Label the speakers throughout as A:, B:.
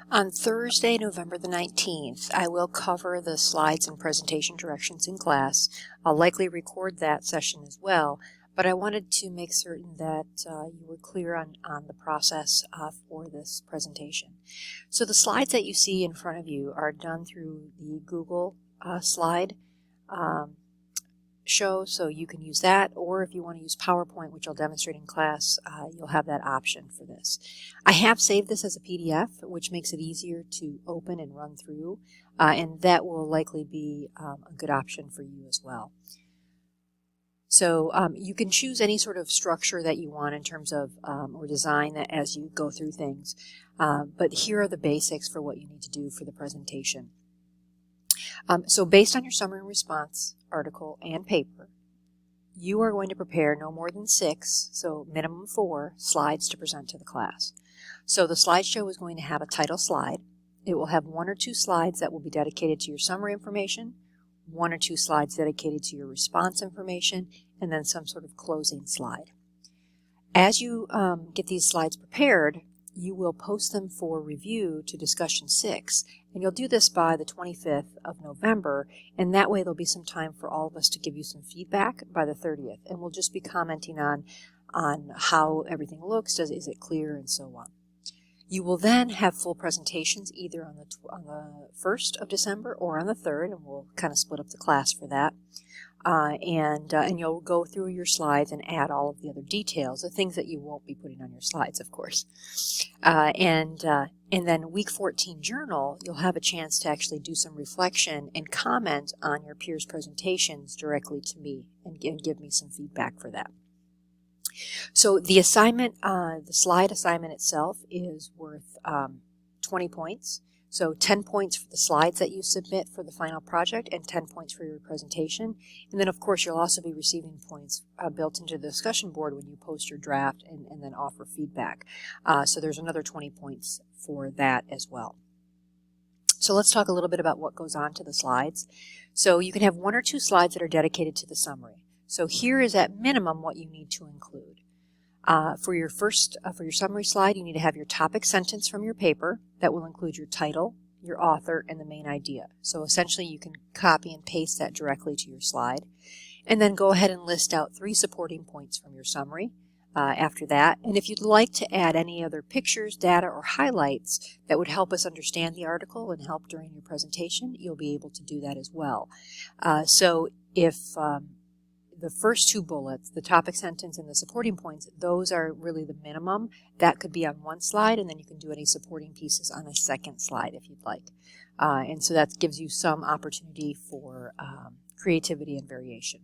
A: On Thursday, November the 19th, I will cover the slides and presentation directions in class. I'll likely record that session as well, but I wanted to make certain that you were clear on the process for this presentation. So the slides that you see in front of you are done through the Google slide show, so you can use that, or if you want to use PowerPoint, which I'll demonstrate in class, you'll have that option for this. I have saved this as a PDF, which makes it easier to open and run through, and that will likely be a good option for you as well. So you can choose any sort of structure that you want in terms of or design that as you go through things, but here are the basics for what you need to do for the presentation. So based on your summary and response article and paper, you are going to prepare no more than 6, so minimum 4, slides to present to the class. So the slideshow is going to have a title slide. It will have 1 or 2 slides that will be dedicated to your summary information, 1 or 2 slides dedicated to your response information, and then some sort of closing slide. As you get these slides prepared, you will post them for review to Discussion 6, and you'll do this by the 25th of November, and that way there'll be some time for all of us to give you some feedback by the 30th, and we'll just be commenting on how everything looks, is it clear, and so on. You will then have full presentations either on the 1st of December or on the 3rd, and we'll kind of split up the class for that. And you'll go through your slides and add all of the other details, the things that you won't be putting on your slides, of course. And then week 14 journal, you'll have a chance to actually do some reflection and comment on your peers' presentations directly to me and give me some feedback for that. So the assignment, the slide assignment itself is worth 20 points. So 10 points for the slides that you submit for the final project and 10 points for your presentation. And then, of course, you'll also be receiving points built into the discussion board when you post your draft and then offer feedback. So there's another 20 points for that as well. So let's talk a little bit about what goes on to the slides. So you can have 1 or 2 slides that are dedicated to the summary. So here is at minimum what you need to include. For your summary slide, you need to have your topic sentence from your paper that will include your title, your author, and the main idea. So essentially you can copy and paste that directly to your slide. And then go ahead and list out 3 supporting points from your summary after that. And if you'd like to add any other pictures, data, or highlights that would help us understand the article and help during your presentation, you'll be able to do that as well. So if the first 2 bullets, the topic sentence and the supporting points, those are really the minimum. That could be on one slide, and then you can do any supporting pieces on a second slide if you'd like. And so that gives you some opportunity for creativity and variation.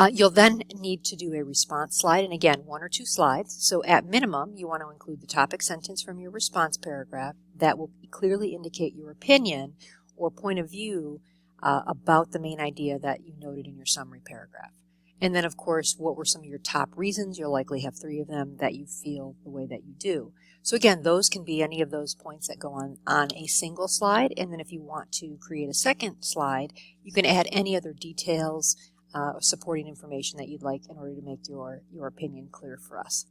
A: You'll then need to do a response slide, and again, 1 or 2 slides. So at minimum, you want to include the topic sentence from your response paragraph that will clearly indicate your opinion or point of view about the main idea that you noted in your summary paragraph. And then, of course, what were some of your top reasons? You'll likely have 3 of them that you feel the way that you do. So again, those can be any of those points that go on a single slide. And then if you want to create a second slide, you can add any other details or supporting information that you'd like in order to make your opinion clear for us.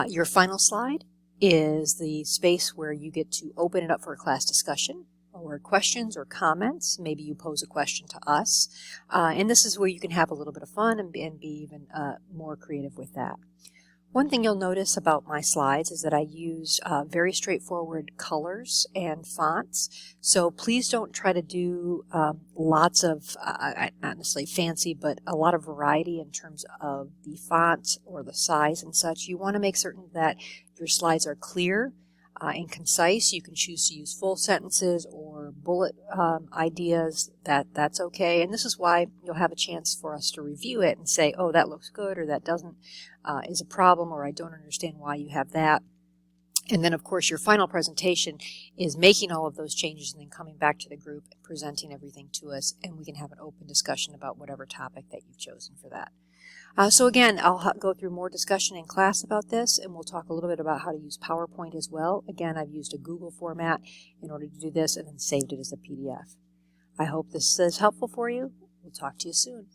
A: Your final slide is the space where you get to open it up for a class discussion, or questions or comments. Maybe you pose a question to us. And this is where you can have a little bit of fun and be even more creative with that. One thing you'll notice about my slides is that I use very straightforward colors and fonts. So please don't try to do lots of, not necessarily fancy, but a lot of variety in terms of the font or the size and such. You want to make certain that your slides are clear and concise. You can choose to use full sentences or bullet ideas. That's okay. And this is why you'll have a chance for us to review it and say, oh, that looks good, or that doesn't, is a problem, or I don't understand why you have that. And then, of course, your final presentation is making all of those changes and then coming back to the group and presenting everything to us, and we can have an open discussion about whatever topic that you've chosen for that. So again, I'll go through more discussion in class about this, and we'll talk a little bit about how to use PowerPoint as well. Again, I've used a Google format in order to do this and then saved it as a PDF. I hope this is helpful for you. We'll talk to you soon.